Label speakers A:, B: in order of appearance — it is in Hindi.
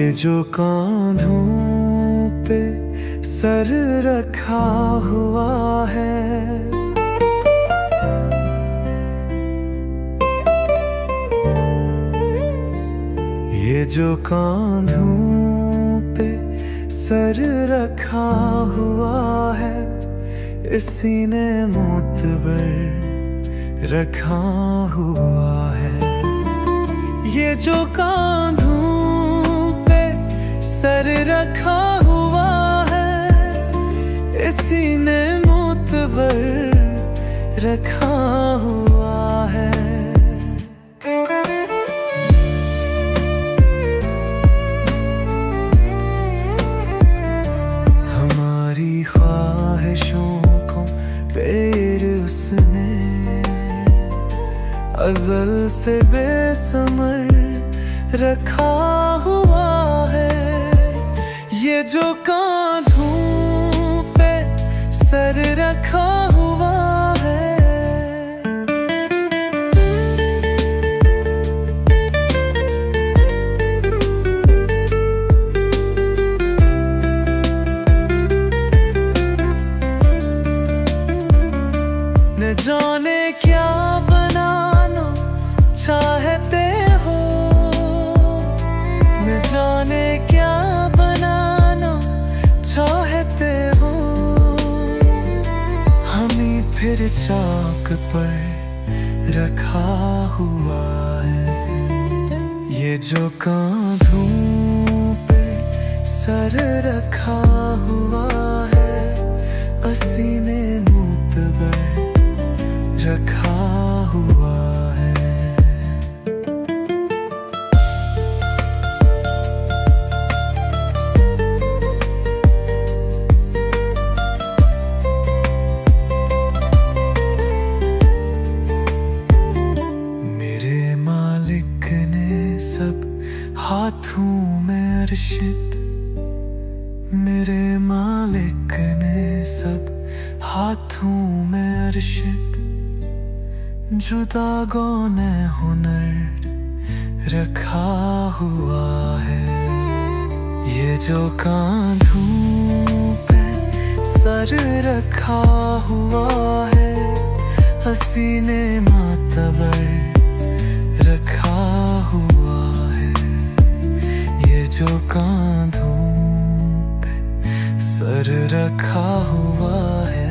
A: ये जो कांधों पे सर रखा हुआ है, ये जो कांधों पे सर रखा हुआ है, इसी ने मोतबर रखा हुआ है। ये जो कांधों पे सर रखा हुआ है, इसी ने मोतबर रखा हुआ है। हमारी ख्वाहिशों को पैर उसने अज़ल से बेसमर रखा हुआ है। ये जो कांधों पे सर रखा हुआ है, न जाने क्या बनाना चाहते हो, न जाने क्या बनाना चाहते हो। हमें फिर चाक पर रखा हुआ है। ये जो कांधों पे सर रखा हुआ है, उसी ने मोतबर रखा हुआ है। मेरे मालिक ने सब हाथों में अरशित, मेरे मालिक ने सब हाथों में अरशित, जुदा गौने हुनर रखा हुआ है। ये जो कांधों पे सर रखा हुआ है, हंसी ने मातबर रखा हुआ है। ये जो कांधों पे सर रखा हुआ है।